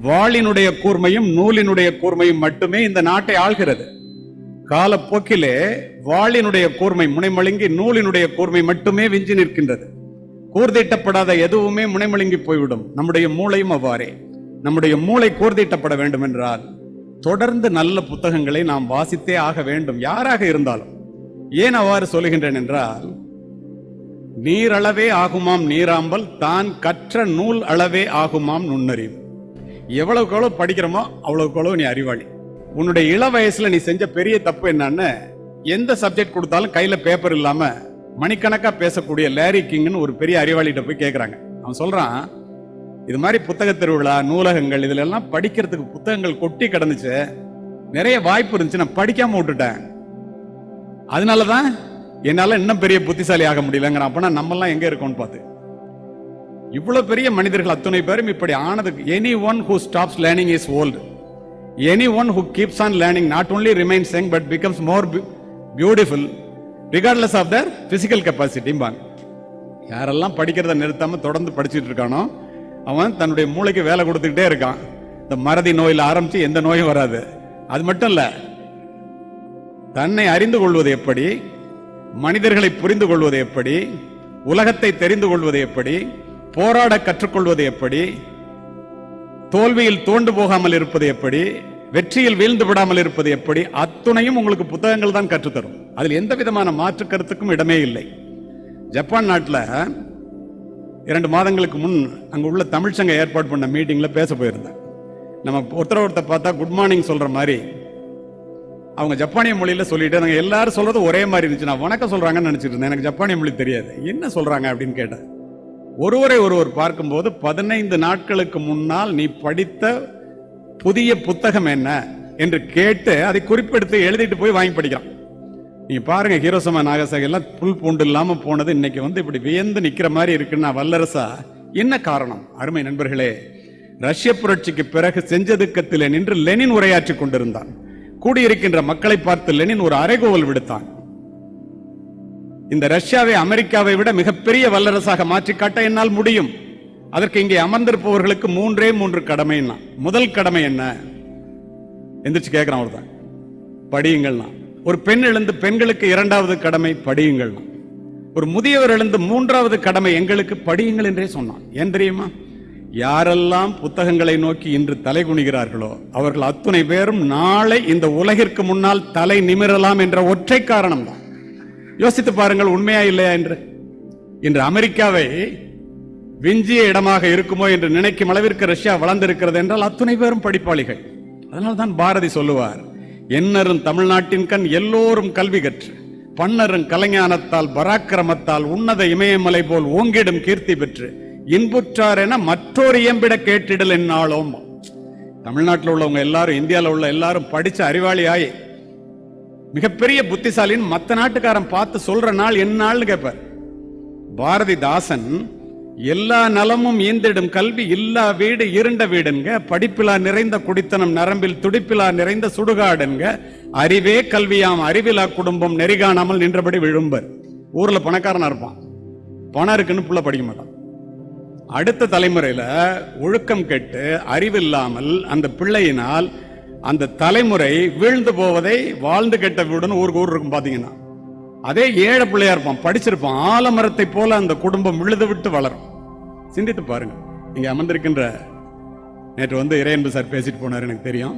வாளினுடைய கூர்மையும் நூலினுடைய கூர்மையும் மட்டுமே இந்த நாட்டை ஆள்கிறது. காலப்போக்கிலே வாளினுடைய கூர்மை முனைமழுங்கி நூலினுடைய கூர்மை மட்டுமே விஞ்சி நிற்கின்றது. கூர்தீட்டப்படாத எதுவுமே முனைமழுங்கி போய்விடும். நம்முடைய மூளையும் அவ்வாறே. நம்முடைய மூளை கூர்தீட்டப்பட வேண்டும் என்றால் தொடர்ந்து நல்ல புத்தகங்களை நாம் வாசித்தே ஆக வேண்டும், யாராக இருந்தாலும். ஏன் அவ்வாறு சொல்லுகின்றேன் என்றால், நீரளவே ஆகுமாம் நீராம்பல், தான் கற்ற நூல் அளவே ஆகுமாம் நுண்ணறிவு. எவ்வளவுக்கு எவ்வளவு படிக்கிறோமோ அவ்வளவுக்கு எவ்வளவு நீ அறிவாளி. உன்னுடைய இள வயசுல நீ செஞ்ச பெரிய தப்பு என்னன்னு, எந்த சப்ஜெக்ட் கொடுத்தாலும் கையில பேப்பர் இல்லாம மணிக்கணக்கா பேசக்கூடிய லேரி கிங்னு ஒரு பெரிய அறிவாளிகிட்ட போய் கேட்கிறாங்க. அவன் சொல்றான், இது மாதிரி புத்தக திருவிழா, நூலகங்கள், இதுல எல்லாம் படிக்கிறதுக்கு புத்தகங்கள் கொட்டி கிடந்துச்சு, நிறைய வாய்ப்பு இருந்துச்சு, நான் படிக்காம விட்டுட்டேன், அதனாலதான் என்னால இன்னும் பெரிய புத்திசாலி ஆக முடியலங்கிற. அப்பனா நம்ம எல்லாம் எங்க இருக்கோம்னு பார்த்து, இவ்வளவு பெரிய மனிதர்கள் அத்தனை பேரும் இப்படி ஆனதுக்கு, anyone who stops learning is old, anyone who keeps on learning not only remains young but becomes more beautiful regardless of their physical capacity. யாரெல்லாம் படிக்கிறத நிறுத்தாம தொடர்ந்து படிச்சுட்டு இருக்கானோ அவன் தன்னுடைய மூளைக்கு வேலை கொடுத்துக்கிட்டே இருக்கான். இந்த மறதி நோயில ஆரம்பிச்சு எந்த நோயும் வராது. அது மட்டும் இல்ல, தன்னை அறிந்து கொள்வது எப்படி, மனிதர்களை புரிந்து கொள்வது எப்படி, உலகத்தை தெரிந்து கொள்வது எப்படி, போராட கற்றுக்கொள்வது எப்படி, தோல்வியில் தோண்டு போகாமல் இருப்பது எப்படி, வெற்றியில் வீழ்ந்து விடாமல் இருப்பது எப்படி, அத்துணையும் உங்களுக்கு புத்தகங்கள் தான் கற்றுத்தரும். அதில் எந்த விதமான மாற்று கருத்துக்கும் இடமே இல்லை. ஜப்பான் நாட்டில் 2 மாதங்களுக்கு முன் அங்க உள்ள தமிழ்ச்சங்க ஏற்பாடு பண்ண மீட்டிங்ல பேச போயிருந்தேன். நம்ம ஒருத்தர் பார்த்தா குட் மார்னிங் சொல்ற மாதிரி அவங்க ஜப்பானிய மொழியில சொல்லிட்டு, எல்லாரும் சொல்றது ஒரே மாதிரி இருந்துச்சு. நான் வணக்கம் சொல்றாங்கன்னு நினைச்சிட்டு இருந்தேன். எனக்கு ஜப்பானிய மொழி தெரியாது, என்ன சொல்றாங்க அப்படின்னு கேட்டேன். ஒருவர் பார்க்கும்போது 15 நாட்களுக்கு முன்னால் நீ படித்த புதிய புத்தகம் என்ன என்று கேட்டு அதை குறிப்பெடுத்து எழுதிட்டு போய் வாங்கி படிக்கிறான். நீங்க பாருங்க, ஹீரோசமா நாகசாகி எல்லாம் புல் பூண்டு இல்லாம போனது இன்னைக்கு இப்படி வியந்து நிக்கிற மாதிரி இருக்குன்னா வல்லரசா என்ன காரணம்? அருமை நண்பர்களே, ரஷ்ய புரட்சிக்கு பிறகு செஞ்சதுக்கத்திலே நின்று லெனின் உரையாற்றி கொண்டிருந்தான். கூடியிருக்கின்ற மக்களை பார்த்து லெனின் ஒரு அறைகோவல் விடுத்தான். இந்த ரஷ்யாவை அமெரிக்காவை விட மிகப்பெரிய வல்லரசாக மாற்றி காட்ட என்னால் முடியும். அதற்கு இங்கே அமர்ந்திருப்பவர்களுக்கு 3 கடமைன்னா, முதல் கடமை என்ன? எந்திரிச்சு கேட்கிறான் அவர்தான், படியுங்கள்னா. ஒரு பெண் எழுந்து பெண்களுக்கு 2வது கடமை படியுங்கள். ஒரு முதியவர் எழுந்து 3வது கடமை எங்களுக்கு படியுங்கள் என்றே சொன்னான். ஏன் தெரியுமா? யாரெல்லாம் புத்தகங்களை நோக்கி இன்று தலை குனிகிறார்களோ அவர்கள் அத்துணை பேரும் நாளை இந்த உலகிற்கு முன்னால் தலை நிமிரலாம் என்ற ஒற்றை காரணம் தான். யோசித்து பாருங்கள், உண்மையா இல்லையா என்று. இன்று அமெரிக்காவை விஞ்சிய இடமாக இருக்குமோ என்று நினைக்கும் அளவிற்கு ரஷ்யா வளர்ந்திருக்கிறது என்றால் அத்துணை பேரும் படிப்பாளிகள். அதனால்தான் பாரதி சொல்லுவார், என்னரும் தமிழ்நாட்டின் கண் எல்லோரும் கல்வி கற்று பன்னரும் கலைஞானத்தால் பராக்கிரமத்தால் உன்னத இமயமலை போல் ஓங்கிடும் கீர்த்தி பெற்று இன்புற்றார் என மற்றொரு இயம்பிட கேட்டிடல் என்னாலும். தமிழ்நாட்டில் உள்ளவங்க எல்லாரும், இந்தியாவில் உள்ள எல்லாரும் படிச்ச அறிவாளியாய் மிகப்பெரிய புத்திசாலின்னு மற்ற நாட்டுக்காரன் பார்த்து சொல்ற நாள் என்னாள்னு கேட்பார். பாரதிதாசன் எல்லா நலமும் ஈந்திடும் கல்வி இல்லா வீடு இருண்ட வீடுங்க, படிப்பிலா நிறைந்த குடித்தனம் நரம்பில் துடிப்பிலா நிறைந்த சுடுகாடுங்க, அறிவே கல்வியாம் அறிவிலா குடும்பம் நெறிகாணாமல் நின்றபடி விழும்பர். ஊர்ல பணக்காரனா இருப்பான், பணம் இருக்குன்னு புள்ள படிக்க மாட்டான். அடுத்த தலைமுறையில ஒழுக்கம் கெட்டு அறிவில்லாமல் அந்த பிள்ளையினால் அந்த தலைமுறை வீழ்ந்து போவதை வாழ்ந்து கெட்ட வீடுன்னு ஊருக்கு ஊர் இருக்கும். பாத்தீங்கன்னா அதே ஏழை பிள்ளையா இருப்பான், படிச்சிருப்பான், ஆலமரத்தை போல அந்த குடும்பம் விழுது விட்டு வளரும். சிந்தித்து பாருங்க. இங்க அமர்ந்திருக்கின்ற, நேற்று இறையன்பு சார் பேசிட்டு போனார், எனக்கு தெரியும்.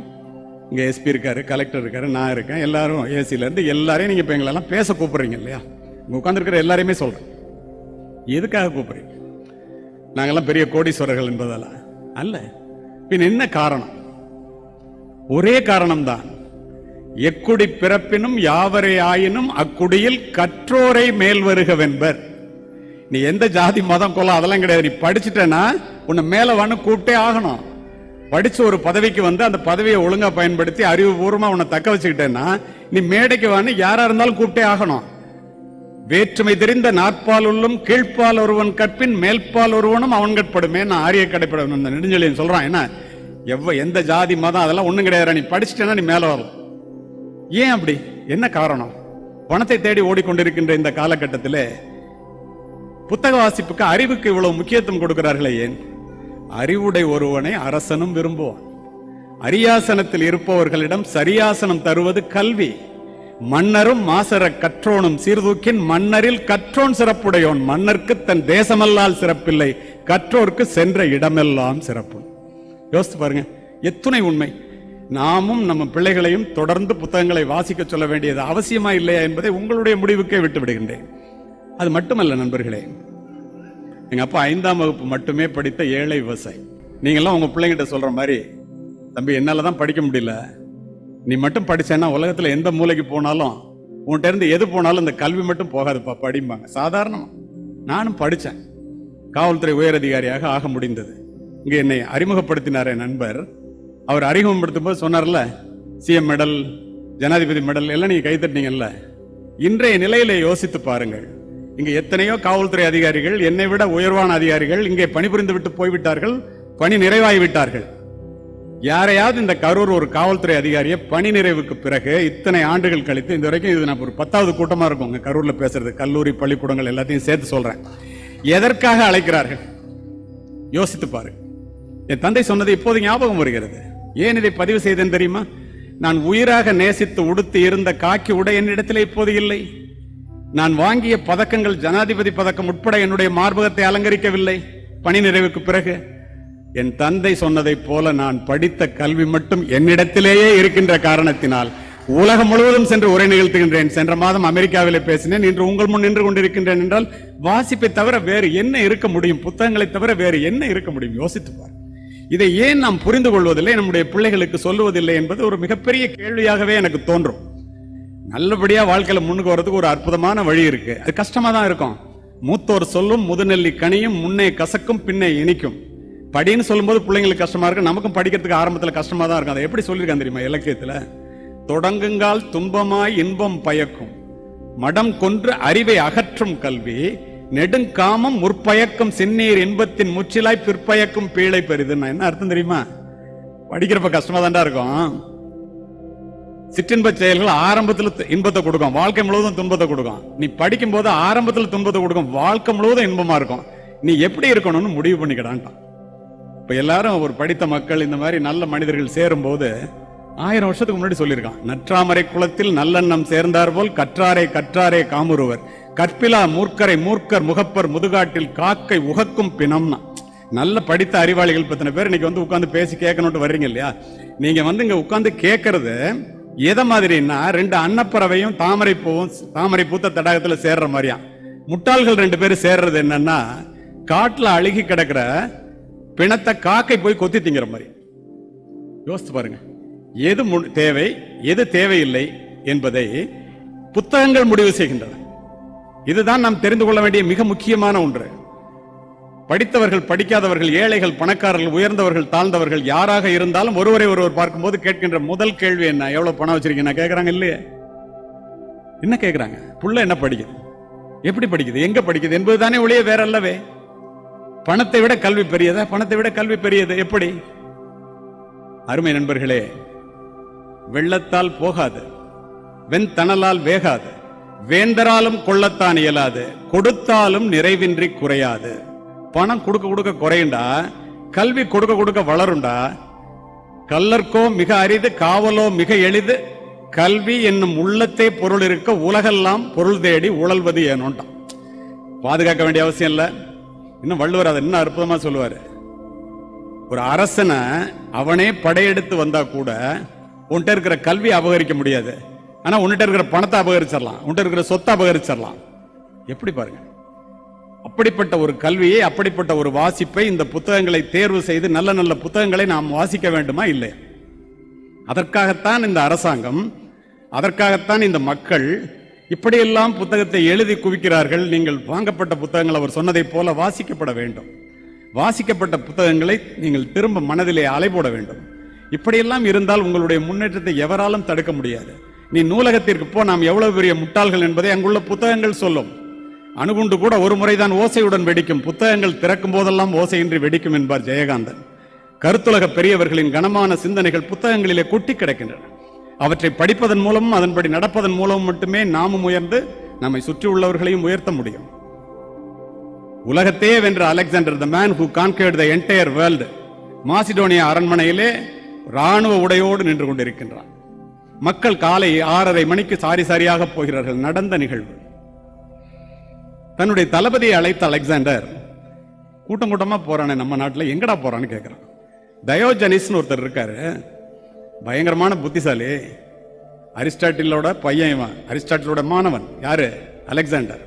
இங்க எஸ்பி இருக்காரு, கலெக்டர் இருக்காரு, நான் இருக்கேன், எல்லாரும் ஏசில இருந்து எல்லாரையும் நீங்க இப்ப எங்களெல்லாம் பேச கூப்பிடுறீங்க இல்லையா? இங்க உட்கார்ந்துருக்கிற எல்லாரையுமே சொல்றேன், எதுக்காக கூப்பிடுறீங்க? நாங்கெல்லாம் பெரிய கோடீஸ்வரர்கள் என்பதால அல்ல. பின் என்ன காரணம்? ஒரே காரணம்தான், எக்குடி பிறப்பினும் யாவரே ஆயினும் அக்குடியில் கற்றோரை மேல் வருகவென்பர். நீ எந்த ஜாதி மதம் கொள்ள அதெல்லாம் கிடையாது. நீ படிச்சுட்டேன்னா உன்னை மேல வந்து கூப்பிட்டே ஆகணும். படிச்சு ஒரு பதவிக்கு அந்த பதவியை ஒழுங்கா பயன்படுத்தி அறிவுபூர்வமா உன்னை தக்க வச்சுக்கிட்டேன்னா நீ மேடைக்கு வந்து யாரா இருந்தாலும் கூப்பிட்டே ஆகணும். வேற்றுமை தெரிந்த நாற்பால் உள்ளும் கீழ்ப்பால் ஒருவன் கற்பின் மேல்பால் ஒருவனும் அவன் கற்படுமே. நான் ஆரிய கடைப்பட நெடுஞ்செழியன் சொல்றான். என்ன எந்த ஜாதி மதம் அதெல்லாம் ஒண்ணும் கிடையாது. நீ படிச்சுட்டேன்னா நீ மேல வரலாம். ஏன் அப்படி? என்ன காரணம்? பணத்தை தேடி ஓடிக்கொண்டிருக்கின்ற இந்த காலகட்டத்தில் புத்தக வாசிப்புக்கு, அறிவுக்கு இவ்வளவு முக்கியத்துவம் கொடுக்கிறார்களே ஏன்? அறிவுடை ஒருவனை அரசனும் விரும்புவான். அரியாசனத்தில் இருப்பவர்களிடம் சரியாசனம் தருவது கல்வி. மன்னரும் மாசற கற்றோனும் சீர்தூக்கின் மன்னரில் கற்றோன் சிறப்புடையோன். மன்னருக்கு தன் தேசமல்லால் சிறப்பில்லை, கற்றோர்க்கு சென்ற இடமெல்லாம் சிறப்பு. யோசித்து பாருங்க, எத்துணை உண்மை. நாமும் நம்ம பிள்ளைகளையும் தொடர்ந்து புத்தகங்களை வாசிக்க சொல்ல வேண்டியது அவசியமா இல்லையா என்பதை உங்களுடைய முடிவுக்கே விட்டு விடுகின்றேன். அது மட்டுமல்ல நண்பர்களே, எங்க அப்பா 5ஆம் வகுப்பு மட்டுமே படித்த ஏழை விவசாயி. நீங்கெல்லாம் உங்க பிள்ளைங்கிட்ட சொல்ற மாதிரி, தம்பி என்னாலதான் படிக்க முடியல, நீ மட்டும் படிச்சேன்னா உலகத்துல எந்த மூலைக்கு போனாலும் உன்கிட்ட இருந்து எது போனாலும் இந்த கல்வி மட்டும் போகாதுப்பா படிம்பாங்க. சாதாரணமா நானும் படித்தேன், காவல்துறை உயர் அதிகாரியாக ஆக முடிந்தது. இங்க என்னை அறிமுகப்படுத்தினார் என் நண்பர். அவர் அறிமுகப்படுத்தும் போது சொன்னார்ல, சிஎம் மெடல், ஜனாதிபதி மெடல் எல்லாம் நீங்க கைத்தட்டினீங்கல்ல. இன்றைய நிலையில யோசித்து பாருங்கள், இங்க எத்தனையோ காவல்துறை அதிகாரிகள், என்னை விட உயர்வான அதிகாரிகள் இங்கே பணிபுரிந்து விட்டு போய்விட்டார்கள், பணி நிறைவாகிவிட்டார்கள். யாரையாவது இந்த கரூர் ஒரு காவல்துறை அதிகாரியை பணி நிறைவுக்கு பிறகு இத்தனை ஆண்டுகள் கழித்து, இந்த வரைக்கும் இது நான் ஒரு 10வது கூட்டமா இருக்கும் கரூர்ல பேசுறது, கல்லூரி பள்ளிக்கூடங்கள் எல்லாத்தையும் சேர்த்து சொல்றேன், எதற்காக அழைக்கிறார்கள் யோசித்து பாரு. என் தந்தை சொன்னது இப்போது ஞாபகம் வருகிறது. ஏன் இதை பதிவு செய்தேன் தெரியுமா? நான் உயிராக நேசித்து உடுத்தி இருந்த காக்கி உடை என்னிடத்தில் இப்போது இல்லை. நான் வாங்கிய பதக்கங்கள், ஜனாதிபதி பதக்கம் உட்பட என்னுடைய மார்பகத்தை அலங்கரிக்கவில்லை பணி நிறைவுக்கு பிறகு. என் தந்தை சொன்னதை போல நான் படித்த கல்வி மட்டும் என்னிடத்திலேயே இருக்கின்ற காரணத்தினால் உலகம் முழுவதும் சென்று உரை நிகழ்த்துகின்றேன். சென்ற மாதம் அமெரிக்காவிலே பேசினேன், இன்று உங்கள் முன் நின்று கொண்டிருக்கின்றேன் என்றால் வாசிப்பை தவிர வேறு என்ன இருக்க முடியும்? புத்தகங்களை தவிர வேறு என்ன இருக்க முடியும்? யோசித்து பார். இதை ஏன் நாம் புரிந்து கொள்வதில்லை, நம்முடைய பிள்ளைகளுக்கு சொல்லுவதில்லை என்பது ஒரு மிகப்பெரிய கேள்வியாகவே எனக்கு தோன்றும். நல்லபடியா வாழ்க்கையில முன்னுக்கு வரதுக்கு ஒரு அற்புதமான வழி இருக்கு. அது கஷ்டமா தான் இருக்கும். மூத்தோர் சொல்லும் முதுநெல்லி கனியும், முன்னே கசக்கும் பின்னே இனிக்கும். படின்னு சொல்லும் போது பிள்ளைங்களுக்கு கஷ்டமா இருக்கு, நமக்கும் படிக்கிறதுக்கு ஆரம்பத்துல கஷ்டமா தான் இருக்கும். அதை எப்படி சொல்லியிருக்காங்க தெரியுமா இலக்கியத்துல? தொடங்குங்கால் துன்பமாய் இன்பம் பயக்கும், மடம் கொன்று அறிவை அகற்றும் கல்வி, நெடுங்காமம் முற்பயக்கும் சின்னீர் இன்பத்தின் முச்சிலாய் பிற்பயக்கும் பீழை பெரிதுன்னா என்ன அர்த்தம் தெரியுமா? படிக்கிறப்ப கஷ்டமா தான்டா இருக்கும். சிற்றின்ப செயல்கள் ஆரம்பத்தில் இன்பத்தை கொடுக்கும், வாழ்க்கை முழுவதும் துன்பத்தை கொடுக்கும். நீ படிக்கும் போது ஆரம்பத்தில் துன்பத்தை கொடுக்கும், வாழ்க்கை முழுவதும் இன்பமா இருக்கும். நீ எப்படி இருக்கணும்னு முடிவு பண்ணிக்கிடான்ட்டான். இப்ப எல்லாரும் ஒரு படித்த மக்கள், இந்த மாதிரி நல்ல மனிதர்கள் சேரும் போது 1000 வருஷத்துக்கு முன்னாடி சொல்லியிருக்கான், நற்றாமரை குளத்தில் நல்லெண்ணம் சேர்ந்தார் போல் கற்றாரை கற்றாரே காமுறுவர், கற்பிலா மூர்க்கரை மூர்க்கர் முகப்பர் முதுகாட்டில் காக்கை உகக்கும் பிணம்னா. நல்ல படித்த அறிவாளிகள் பத்தின பேர் இன்னைக்கு வந்து உட்கார்ந்து பேசி கேட்கணும்னு வர்றீங்க இல்லையா? நீங்க வந்து இங்க உட்கார்ந்து கேட்கறது எதை மாதிரின்னா, 2 அன்னப்பறவையும் தாமரை பூவும், தாமரை பூத்த தடாகத்துல சேர்ற மாதிரியா. முட்டாள்கள் 2 பேரும் சேர்றது என்னன்னா, காட்டுல அழுகி கிடக்கிற பிணத்தை காக்கை போய் கொத்தி திங்கிற மாதிரி. யோசித்து பாருங்க, எது தேவை எது தேவையில்லை என்பதை புத்தகங்கள் முடிவு செய்கின்றன. இதுதான் நாம் தெரிந்து கொள்ள வேண்டிய மிக முக்கியமான ஒன்று. படித்தவர்கள் படிக்காதவர்கள், ஏழைகள் பணக்காரர்கள், உயர்ந்தவர்கள் தாழ்ந்தவர்கள், யாராக இருந்தாலும் ஒருவரை ஒருவர் பார்க்கும்போது கேட்கின்ற முதல் கேள்வி என்ன? எவ்வளவு பணம் வச்சிருக்கீங்க கேட்கறாங்க இல்லையே? என்ன கேட்கறாங்க? புள்ள என்ன படிக்குது, எப்படி படிக்குது, எங்க படிக்குது என்பதுதானே ஒழிய வேற அல்லவே. பணத்தை விட கல்வி பெரியதா? பணத்தை விட கல்வி பெரியது எப்படி? அருமை நண்பர்களே, வெள்ளத்தால் போகாது, வெண்தணலால் வேகாது, வேந்தராலும் கொள்ளத்தான் இயலாது, கொடுத்தாலும் நிறைவின்றி குறையாது. பணம் கொடுக்க கொடுக்க குறையுண்டா, கல்வி கொடுக்க கொடுக்க வளருண்டா. கல்லர்க்கோ மிக அரிது, காவலோ மிக எளிது, கல்வி என்னும் உள்ளத்தை பொருள் இருக்க உலகெல்லாம் பொருள் தேடி உழல்வது ஏனோன்ட்டான். பாதுகாக்க வேண்டிய அவசியம் இல்ல. இன்னும் வள்ளுவர் அதை இன்னும் அற்புதமா சொல்லுவாரு. ஒரு அரசனை அவனே படையெடுத்து வந்தா கூட உன்கிட்ட இருக்கிற கல்வி அபகரிக்க முடியாது, ஆனா உன்கிட்ட இருக்கிற பணத்தை அபகரிச்சிடலாம், உன்கிட்ட இருக்கிற சொத்தை அபகரிச்சிடலாம். எப்படி பாருங்க, அப்படிப்பட்ட ஒரு கல்வியை, அப்படிப்பட்ட ஒரு வாசிப்பை, இந்த புத்தகங்களை தேர்வு செய்து நல்ல நல்ல புத்தகங்களை நாம் வாசிக்க வேண்டுமா இல்லை? அதற்காகத்தான் இந்த அரசாங்கம், அதற்காகத்தான் இந்த மக்கள் இப்படியெல்லாம் புத்தகத்தை எழுதி குவிக்கிறார்கள். நீங்கள் வாங்கப்பட்ட புத்தகங்கள் அவர் சொன்னதை போல வாசிக்கப்பட வேண்டும். வாசிக்கப்பட்ட புத்தகங்களை நீங்கள் திரும்ப மனதிலே அலைபோட வேண்டும். இப்படியெல்லாம் இருந்தால் உங்களுடைய முன்னேற்றத்தை எவராலும் தடுக்க முடியாது. நீ நூலகத்திற்கு போ, நாம் எவ்வளவு பெரிய முட்டாள்கள் என்பதை அங்குள்ள புத்தகங்கள் சொல்லும். அணுகுண்டு கூட ஒரு முறைதான் ஓசையுடன் வெடிக்கும், புத்தகங்கள் திறக்கும் போதெல்லாம் ஓசையின்றி வெடிக்கும் என்பார் ஜெயகாந்தன். கருத்துலக பெரியவர்களின் கனமான சிந்தனைகள் புத்தகங்களிலே கொட்டி கிடக்கின்றன. அவற்றை படிப்பதன் மூலமும் அதன்படி நடப்பதன் மூலமும் மட்டுமே நாமும் உயர்ந்து நம்மை சுற்றி உள்ளவர்களையும் உயர்த்த முடியும். உலகத்தையே வென்ற Alexander, the man who conquered the entire world, Macedonia அரண்மனையிலே ராணுவ உடையோடு நின்று கொண்டிருக்கின்றார். மக்கள் காலை 6:30 மணிக்கு சாரி சாரியாக போகிறார்கள். நடந்த நிகழ்வு. தன்னுடைய தளபதியை அழைத்த அலெக்சாண்டர் கூட்டம் கூட்டமா போறானே நம்ம நாட்டில், எங்கடா போறான்னு கேட்கிறான். டயோஜனிஸ்னு ஒருத்தர் இருக்காரு, பயங்கரமான புத்திசாலி, அரிஸ்டாட்டிலோட பையன் இவன், அரிஸ்டாட்டிலோட மாணவன். யாரு? அலெக்சாண்டர்.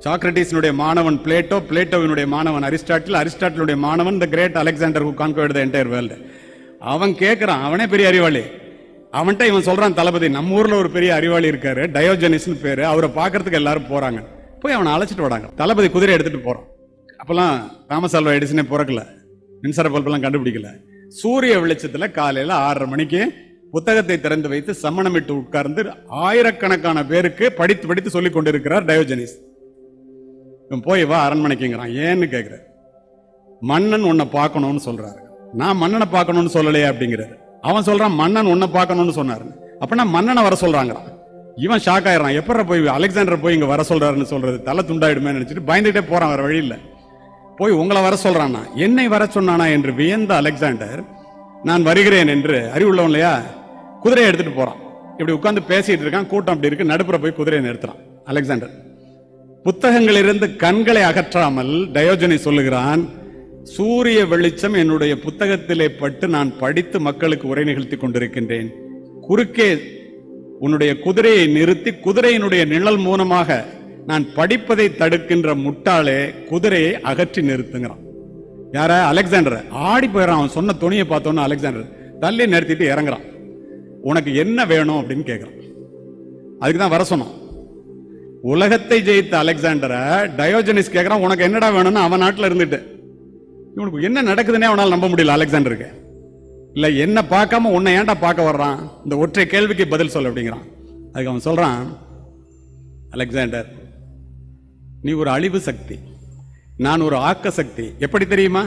சாக்ரட்டிஸினுடைய மாணவன் பிளேட்டோ, பிளேட்டோவினுடைய மாணவன் அரிஸ்டாட்டில், அரிஸ்டாட்டிலுடைய மாணவன் the great Alexander who conquered the entire world. அவன் கேட்கிறான், அவனே பெரிய அறிவாளி. அவன்கிட்ட இவன் சொல்றான், தளபதி நம்ம ஊர்ல ஒரு பெரிய அறிவாளி இருக்காரு, டயோஜனிஸ்னு பேரு, அவரை பார்க்கறதுக்கு எல்லாரும் போறாங்க, போய் அவனை அழைச்சிட்டு வராங்க. தளபதி குதிரை எடுத்துட்டு போறான். அப்பெல்லாம் தாமஸ் ஆல்வா எடிசனே பிறக்கல, மின்சார பல்பெல்லாம் கண்டுபிடிக்கல. சூரிய வெளிச்சத்துல காலையில 6:30 மணிக்கு புத்தகத்தை திறந்து வைத்து சம்மணமிட்டு உட்கார்ந்து ஆயிரக்கணக்கான பேருக்கு படித்து படித்து சொல்லிக் கொண்டிருக்கிறார் டயோஜனிஸ். போய் வா அரண்மனைக்குங்கிறான். ஏன்னு கேட்கிற, மன்னன் உன்னை பார்க்கணும்னு சொல்றாரு. நான் மன்னனை பார்க்கணும்னு சொல்லலையே அப்படிங்கிறாரு. அவன் சொல்றான், மன்னன் உன்னை பார்க்கணும்னு சொன்னாரு. அப்படின்னா மன்னனை வர சொல்றாங்களாம். இவன் ஷாக் ஆயிடுறான். எப்பற போய் அலெக்சாண்டர் போய் இங்க வர சொல்றாருன்னு சொல்றது, தலை துண்டாயிடுமே நினைச்சிட்டு பயந்துகிட்டே போறான். வர வழி இல்லை. போய் உங்களை வர சொல்றானா, என்னை வர சொன்னானா என்று வியந்த அலெக்சாண்டர், நான் வருகிறேன் என்று, அறிவுள்ளவன் இல்லையா, குதிரையை எடுத்துட்டு போறான். இப்படி உட்கார்ந்து பேசிட்டு இருக்கான். கூட்டம் அப்படி இருக்கு. நடுப்புற போய் குதிரையை நிறுத்துறான் அலெக்சாண்டர். புத்தகங்களிலிருந்து கண்களை அகற்றாமல் டயோஜனி சொல்லுகிறான், சூரிய வெளிச்சம் என்னுடைய புத்தகத்திலே பட்டு நான் படித்து மக்களுக்கு உரை நிகழ்த்தி கொண்டிருக்கின்றேன். குறுக்கே உன்னுடைய குதிரையை நிறுத்தி குதிரையினுடைய நிழல் மூலமாக நான் படிப்பதை தடுக்கின்ற முட்டாளே, குதிரையை அகற்றி நிறுத்துங்கிறான். யார? அலெக்சாண்டர். ஆடி போயிடறான். அவன் சொன்ன துணியை பார்த்தோன்னு அலெக்சாண்டர் தள்ளி நிறுத்திட்டு இறங்குறான். உனக்கு என்ன வேணும் அப்படின்னு கேட்கிறான். அதுக்கு தான் வர சொன்னான். உலகத்தை ஜெயித்த அலெக்சாண்டரை டயோஜனிஸ் கேட்கிறான், உனக்கு என்னடா வேணும்னு. அவன் நாட்டில் இருந்துட்டு இவனுக்கு என்ன நடக்குதுன்னே அவனால் நம்ப முடியல அலெக்சாண்டருக்கு. இல்ல என்ன பார்க்காம உன்னை ஏன்டா பார்க்க வர்றான், இந்த ஒற்றை கேள்விக்கு பதில் சொல்ல அப்படிங்கிறான். அதுக்கு அவன் சொல்றான், அலெக்சாண்டர் நீ ஒரு அழிவு சக்தி, நான் ஒரு ஆக்க சக்தி. எப்படி தெரியுமா?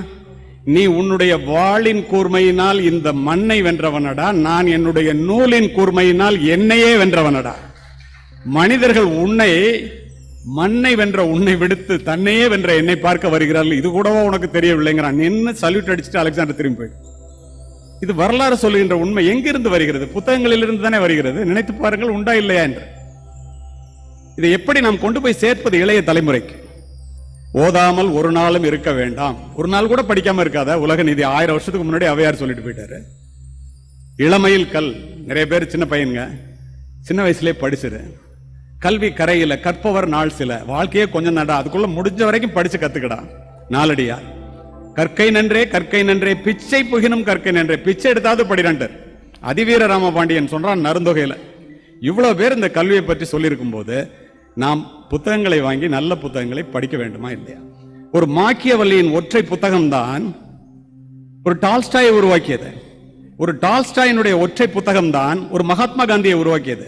நீ உன்னுடைய வாளின் கூர்மையினால் இந்த மண்ணை வென்றவனடா, நான் என்னுடைய நூலின் கூர்மையினால் என்னையே வென்றவனடா. மனிதர்கள் உன்னை, மண்ணை வென்ற உன்னை விடுத்து தன்னையே வென்ற என்னை பார்க்க வருகிறார்கள், இது கூடவோ உனக்கு தெரியவில்லைங்கிறான். நின்று சல்யூட் அடிச்சுட்டு அலெக்சாண்டர் திரும்பி போயிடு. இது வரலாறு சொல்லுகின்ற உண்மை. எங்கிருந்து வருகிறது? புத்தகங்களில் இருந்து தானே வருகிறது. நினைத்து பாருங்கள், உண்டா இல்லையா என்று. இதை எப்படி நாம் கொண்டு போய் சேர்ப்பது இளைய தலைமுறைக்கு? ஓதாமல் ஒரு நாளும் இருக்க வேண்டாம். ஒரு நாள் கூட படிக்காம இருக்காத. உலக நீதி 1000 வருஷத்துக்கு முன்னாடி அவையார் சொல்லிட்டு போயிட்டாரு. இளமையில் கல். நிறைய பேர் சின்ன பையனுங்க, சின்ன வயசுலேயே படிச்சிரு. கல்வி கரையில கற்பவர் நாள் சில. வாழ்க்கையே கொஞ்சம் நடா, அதுக்குள்ள முடிஞ்ச வரைக்கும் படிச்சு கத்துக்கடா. நாளடியா கற்கை நன்றே கற்கை நன்றே பிச்சை புகினும் கற்கை நன்றே. பிச்சை எடுத்தாவது படிறான்ட்டு அதிவீர ராமபாண்டியன் சொல்றான் நருந்தொகையில. இவ்வளவு பேர் இந்த கல்வியை பற்றி சொல்லியிருக்கும் போது நாம் புத்தகங்களை வாங்கி நல்ல புத்தகங்களை படிக்க வேண்டுமா இல்லையா? ஒரு மாக்கியவல்லியின் ஒற்றை புத்தகம்தான் ஒரு டால்ஸ்டாயை உருவாக்கியது. ஒரு டால்ஸ்டாயினுடைய ஒற்றை புத்தகம் தான் ஒரு மகாத்மா காந்தியை உருவாக்கியது.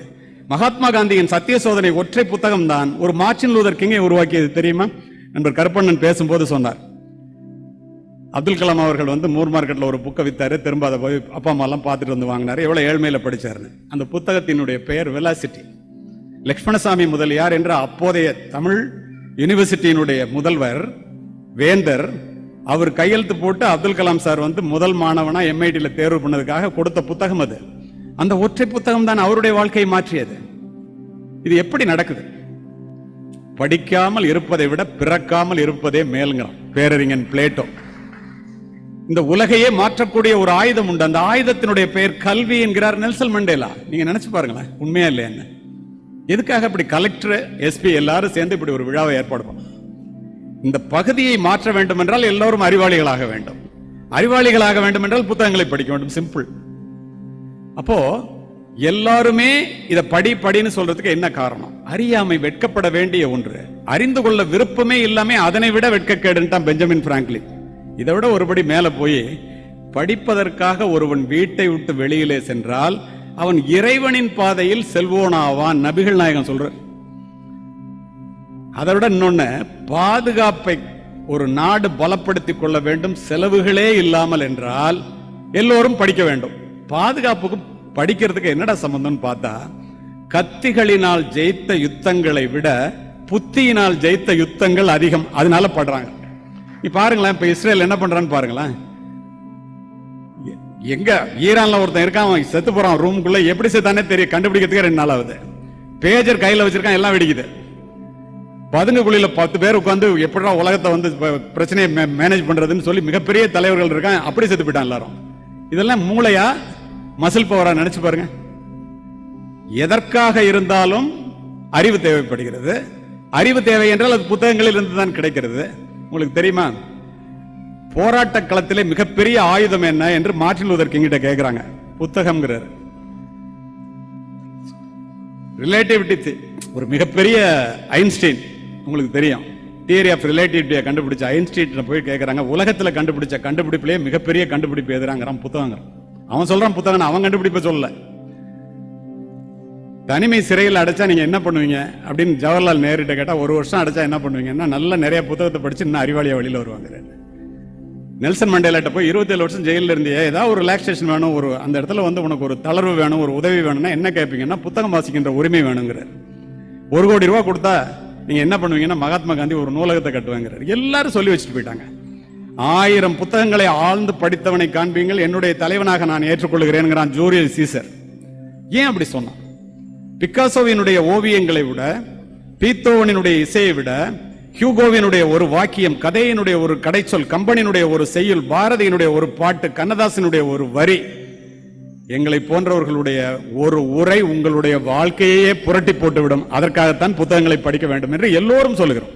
மகாத்மா காந்தியின் சத்திய சோதனை ஒற்றை புத்தகம் தான் ஒரு மார்ட்டின் லூதர் கிங்கை உருவாக்கியது. தெரியுமா? நண்பர் கருப்பண்ணன் பேசும்போது சொன்னார், அப்துல் கலாம் அவர்கள் மூர் மார்க்கெட்ல ஒரு புக்கை வித்தாரு. திரும்ப அதை போய் அப்பா அம்மா எல்லாம் பார்த்துட்டு வந்து வாங்கினாரு. எவ்வளவு ஏழ்மையில படிச்சாருன்னு. அந்த புத்தகத்தினுடைய பெயர் வெலாசிட்டி. லட்சுமணசாமி முதலியார் என்ற அப்போதைய தமிழ் யூனிவர்சிட்டியினுடைய முதல்வர், வேந்தர், அவர் கையெழுத்து போட்டு அப்துல் கலாம் சார் முதல் மாணவனா MIT தேர்வு பண்ணதுக்காக கொடுத்த புத்தகம் அது. அந்த ஒற்றை புத்தகம் தான் அவருடைய வாழ்க்கையை மாற்றியது. இது எப்படி நடக்குது? படிக்காமல் இருப்பதை விட பிறக்காமல் இருப்பதே மேல்ங்கிறான் பேரறிஞன் பிளேட்டோ. இந்த உலகையே மாற்றக்கூடிய ஒரு ஆயுதம் உண்டு. அந்த ஆயுதத்தினுடைய பெயர் கல்வி என்கிறார் நெல்சன் மண்டேலா. நீங்க நினைச்சு பாருங்களேன், உண்மையா இல்லையா? என்ன எதுக்காக இப்படி கலெக்டர், SP எல்லாரும் சேர்ந்து இப்படி ஒரு விழாவை ஏற்பாடு பண்ணும்? இந்த பகுதியை மாற்ற வேண்டும் என்றால் எல்லோரும் அறிவாளிகளாக வேண்டும். அறிவாளிகளாக வேண்டும் என்றால் புத்தகங்களை படிக்க வேண்டும். சிம்பிள். அப்போ எல்லாருமே இத படின்னு சொல்றதுக்கு என்ன காரணம்? அறியாமை வெட்கப்பட வேண்டிய ஒன்று. அறிந்து கொள்ள விருப்பமே இல்லாம அதனை விட வெட்கக்கேடுன்ட்டான் பெஞ்சமின் பிராங்க்லின். இதை விட ஒருபடி மேல போய், படிப்பதற்காக ஒருவன் வீட்டை விட்டு வெளியிலே சென்றால் அவன் இறைவனின் பாதையில் செல்வோனாவான். நபிகள் நாயகம் சொல்ற. அதை விட இன்னொன்னு, பாதுகாப்பை ஒரு நாடு பலப்படுத்திக் கொள்ள வேண்டும் செலவுகளே இல்லாமல் என்றால் எல்லோரும் படிக்க வேண்டும். பாதுகாப்புக்கு படிக்கிறதுக்கு என்னடா சம்பந்தம் பார்த்தா, கத்திகளினால் ஜெயித்த யுத்தங்களை விட புத்தியினால் ஜெயித்த யுத்தங்கள் அதிகம். அதனால படுறாங்க. நீ பாருங்களேன், இப்ப இஸ்ரேல் என்ன பண்றான்னு பாருங்களேன். எங்க ஈரான்ல ஒருத்தன் இருக்கான், அவன் செத்து போறான் ரூமுக்குள்ள, எப்படி செத்தானே தெரியும், கண்டுபிடிக்கிறதுக்கு 2 நாள் ஆகுது. பேஜர் கையில வச்சிருக்கான், எல்லாம் வெடிக்குது. பதுங்கு குழியில 10 பேர் உட்காந்து எப்படா உலகத்தை வந்து பிரச்சனையை மேனேஜ் பண்றதுன்னு சொல்லி மிகப்பெரிய தலைவர்கள் இருக்கான், அப்படி செத்து போயிட்டான் எல்லாரும். இதெல்லாம் மூளையா மசில் பவரா நினைச்சு பாருங்க. எதற்காக இருந்தாலும் அறிவு தேவைப்படுகிறது. அறிவு தேவை என்றால் அது புத்தகங்களில் இருந்து தான் கிடைக்கிறது. உங்களுக்கு தெரியுமா, போராட்ட களத்திலே மிகப்பெரிய ஆயுதம் என்ன என்று மார்ட்டின் லூதர் கிங் கிட்ட கேட்கிறாங்க. புத்தகம்ங்கிறார். ரிலேட்டிவிட்டி ஒரு மிகப்பெரிய ஐன்ஸ்டீன், உங்களுக்கு தெரியும், தியரி ஆஃப் ரிலேட்டிவிட்டியை கண்டுபிடிச்ச ஐன்ஸ்டீன் போய் கேட்கறாங்க, உலகத்துல கண்டுபிடிச்ச கண்டுபிடிப்புலயே மிகப்பெரிய கண்டுபிடிப்பு எதுறாங்கிறான், புத்தகங்க. அவன் சொல்றான் புத்தகம், அவன் கண்டுபிடிப்ப சொல்லல. தனிமை சிறையில் அடைச்சா நீங்க என்ன பண்ணுவீங்க அப்படின்னு ஜவஹர்லால் நேருட்ட கேட்டா, 1 வருஷம் அடைச்சா என்ன பண்ணுவீங்கன்னா, நல்ல நிறைய புத்தகத்தை படிச்சு இன்னும் அறிவாளியா வெளியில வருவாங்க. நெல்சன் மண்டேலாட்ட போய் 27 வருஷம் ஜெயிலில் இருந்தியே, ஏதாவது ஒரு ரிலாக்ஸேஷன் வேணும், ஒரு அந்த இடத்துல வந்து உனக்கு ஒரு தளர்வு வேணும், ஒரு உதவி வேணும்னா என்ன கேட்பீங்கன்னா, புத்தகம் வாசிக்கின்ற உரிமை வேணுங்கிறார். 1 கோடி ரூபாய் கொடுத்தா நீங்க என்ன பண்ணுவீங்கன்னா, மகாத்மா காந்தி ஒரு நூலகத்தை கட்டுவாங்கிறார். எல்லாரும் சொல்லி வச்சுட்டு போயிட்டாங்க. 1000 புத்தகங்களை ஆழ்ந்து படித்தவனை காண்பீங்கள், என்னுடைய தலைவனாக நான் ஏற்றுக்கொள்கிறேன் ஜூலியஸ் சீசர். ஏன் அப்படி சொன்னான்? பிக்காசோவினுடைய ஓவியங்களை விட, பீத்தோவனுடைய இசையை விட, ஹியூகோவினுடைய ஒரு வாக்கியம், கதையினுடைய ஒரு கடைச்சொல், கம்பனினுடைய ஒரு செய்யுள், பாரதியினுடைய ஒரு பாட்டு, கண்ணதாசனுடைய ஒரு வரி, எங்களை போன்றவர்களுடைய ஒரு உரை உங்களுடைய வாழ்க்கையே புரட்டி போட்டுவிடும். அதற்காகத்தான் புத்தகங்களை படிக்க வேண்டும் என்று எல்லோரும் சொல்லுகிறோம்.